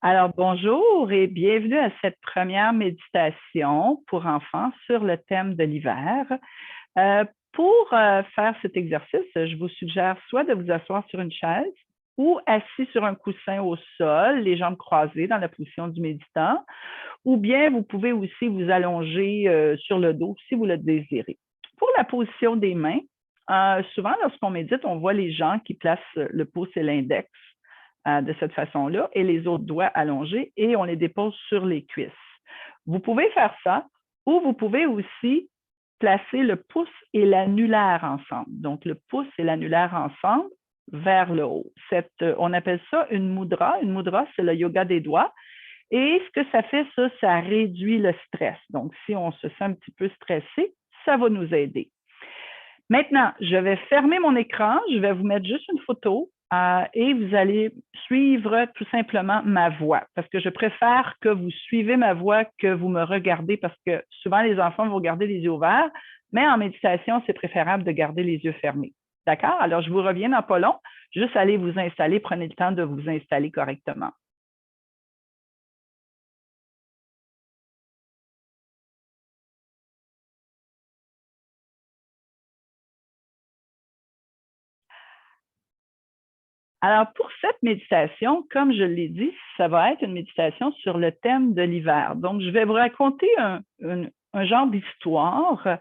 Alors, bonjour et bienvenue à cette première méditation pour enfants sur le thème de l'hiver. Pour faire cet exercice, je vous suggère soit de vous asseoir sur une chaise ou assis sur un coussin au sol, les jambes croisées dans la position du méditant, ou bien vous pouvez aussi vous allonger sur le dos si vous le désirez. Pour la position des mains, souvent lorsqu'on médite, on voit les gens qui placent le pouce et l'index de cette façon-là et les autres doigts allongés et on les dépose sur les cuisses. Vous pouvez faire ça ou vous pouvez aussi placer le pouce et l'annulaire ensemble. Donc, le pouce et l'annulaire ensemble vers le haut. On appelle ça une mudra. Une mudra, c'est le yoga des doigts. Et ce que ça fait, ça réduit le stress. Donc, si on se sent un petit peu stressé, ça va nous aider. Maintenant, je vais fermer mon écran. Je vais vous mettre juste une photo et vous allez suivre tout simplement ma voix parce que je préfère que vous suivez ma voix que vous me regardez parce que souvent les enfants vont garder les yeux ouverts, mais en méditation, c'est préférable de garder les yeux fermés. D'accord? Alors, je vous reviens dans pas long. Juste allez vous installer. Prenez le temps de vous installer correctement. Alors, pour cette méditation, comme je l'ai dit, ça va être une méditation sur le thème de l'hiver. Donc, je vais vous raconter un genre d'histoire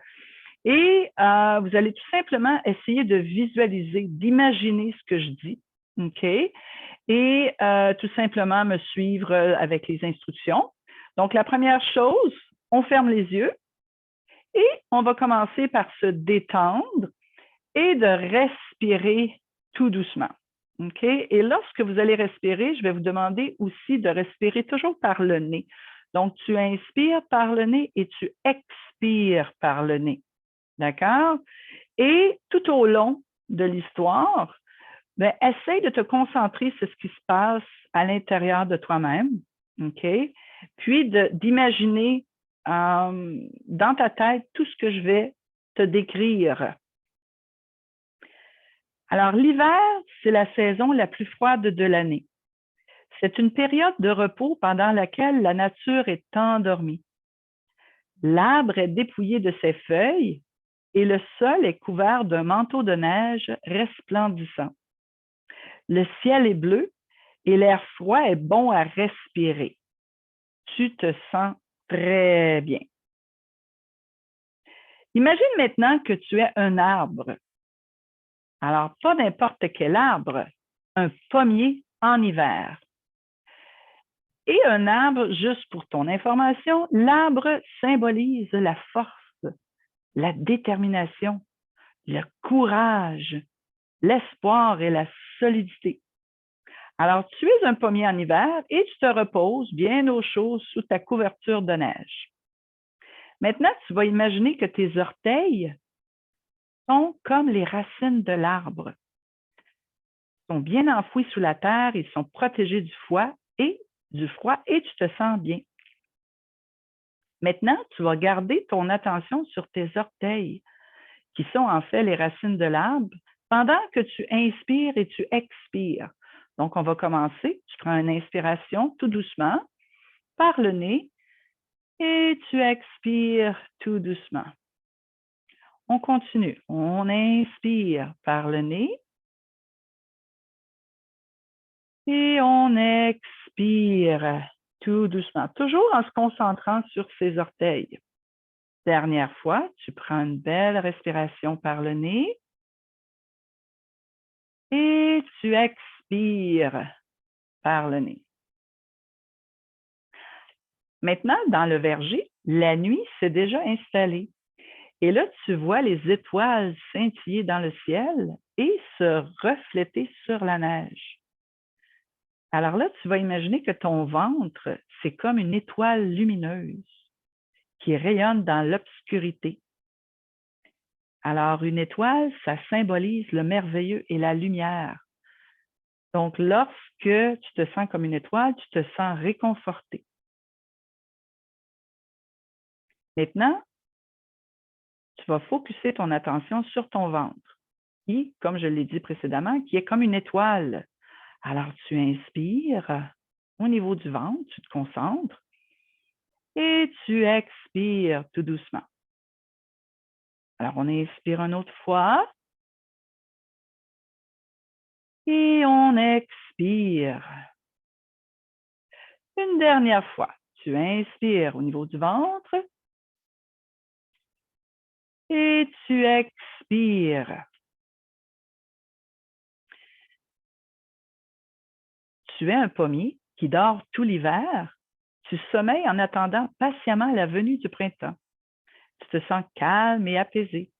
et vous allez tout simplement essayer de visualiser, d'imaginer ce que je dis. OK? Et tout simplement me suivre avec les instructions. Donc, la première chose, on ferme les yeux et on va commencer par se détendre et de respirer tout doucement. OK? Et lorsque vous allez respirer, je vais vous demander aussi de respirer toujours par le nez. Donc, tu inspires par le nez et tu expires par le nez. D'accord? Et tout au long de l'histoire, ben, essaye de te concentrer sur ce qui se passe à l'intérieur de toi-même. OK? Puis d'imaginer dans ta tête tout ce que je vais te décrire. Alors, l'hiver, c'est la saison la plus froide de l'année. C'est une période de repos pendant laquelle la nature est endormie. L'arbre est dépouillé de ses feuilles et le sol est couvert d'un manteau de neige resplendissant. Le ciel est bleu et l'air froid est bon à respirer. Tu te sens très bien. Imagine maintenant que tu es un arbre. Alors, pas n'importe quel arbre, un pommier en hiver. Et un arbre, juste pour ton information, l'arbre symbolise la force, la détermination, le courage, l'espoir et la solidité. Alors, tu es un pommier en hiver et tu te reposes bien au chaud sous ta couverture de neige. Maintenant, tu vas imaginer que tes orteils sont comme les racines de l'arbre. Ils sont bien enfouis sous la terre, ils sont protégés du froid et tu te sens bien. Maintenant, tu vas garder ton attention sur tes orteils, qui sont en fait les racines de l'arbre, pendant que tu inspires et tu expires. Donc, on va commencer. Tu prends une inspiration tout doucement par le nez et tu expires tout doucement. On continue. On inspire par le nez et on expire tout doucement, toujours en se concentrant sur ses orteils. Dernière fois, tu prends une belle respiration par le nez et tu expires par le nez. Maintenant, dans le verger, la nuit s'est déjà installée. Et là, tu vois les étoiles scintiller dans le ciel et se refléter sur la neige. Alors là, tu vas imaginer que ton ventre, c'est comme une étoile lumineuse qui rayonne dans l'obscurité. Alors, une étoile, ça symbolise le merveilleux et la lumière. Donc, lorsque tu te sens comme une étoile, tu te sens réconforté. Maintenant, tu vas focuser ton attention sur ton ventre, qui, comme je l'ai dit précédemment, qui est comme une étoile. Alors, tu inspires au niveau du ventre, tu te concentres et tu expires tout doucement. Alors, on inspire une autre fois et on expire. Une dernière fois, tu inspires au niveau du ventre et tu expires. Tu es un pommier qui dort tout l'hiver. Tu sommeilles en attendant patiemment la venue du printemps. Tu te sens calme et apaisé.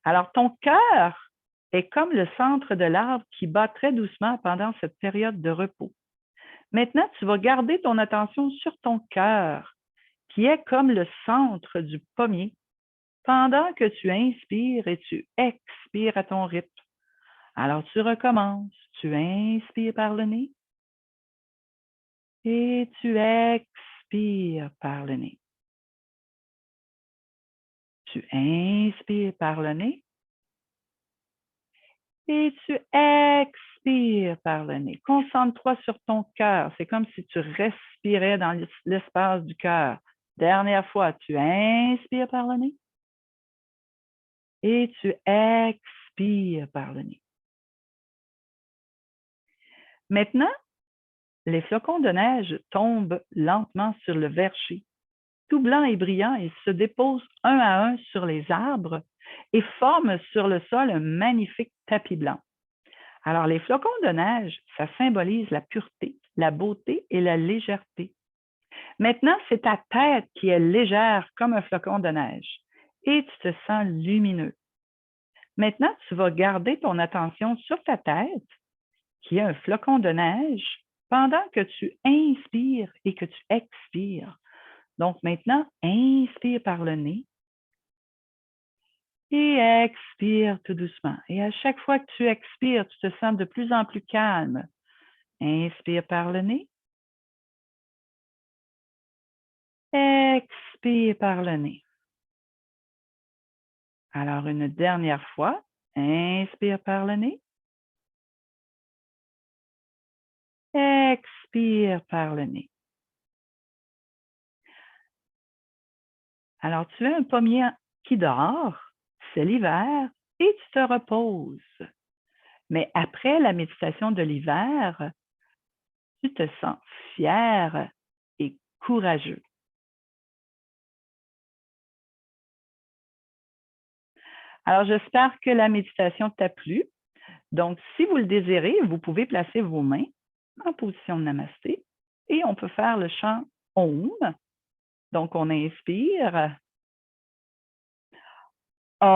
Alors, ton cœur est comme le centre de l'arbre qui bat très doucement pendant cette période de repos. Maintenant, tu vas garder ton attention sur ton cœur, qui est comme le centre du pommier, pendant que tu inspires et tu expires à ton rythme. Alors, tu recommences. Tu inspires par le nez et tu expires par le nez. Tu inspires par le nez et tu expires par le nez. Concentre-toi sur ton cœur. C'est comme si tu respirais dans l'espace du cœur. Dernière fois, tu inspires par le nez et tu expires par le nez. Maintenant, les flocons de neige tombent lentement sur le verger. Tout blanc et brillant, ils se déposent un à un sur les arbres et forment sur le sol un magnifique tapis blanc. Alors, les flocons de neige, ça symbolise la pureté, la beauté et la légèreté. Maintenant, c'est ta tête qui est légère comme un flocon de neige et tu te sens lumineux. Maintenant, tu vas garder ton attention sur ta tête, qui est un flocon de neige, pendant que tu inspires et que tu expires. Donc maintenant, inspire par le nez et expire tout doucement. Et à chaque fois que tu expires, tu te sens de plus en plus calme. Inspire par le nez. Expire par le nez. Alors, une dernière fois, inspire par le nez. Expire par le nez. Alors, tu es un pommier qui dort, c'est l'hiver, et tu te reposes. Mais après la méditation de l'hiver, tu te sens fier et courageux. Alors, j'espère que la méditation t'a plu. Donc, si vous le désirez, vous pouvez placer vos mains en position de namasté et on peut faire le chant Om. Donc, on inspire. Om.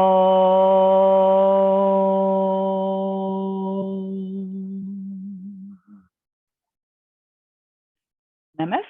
Namasté.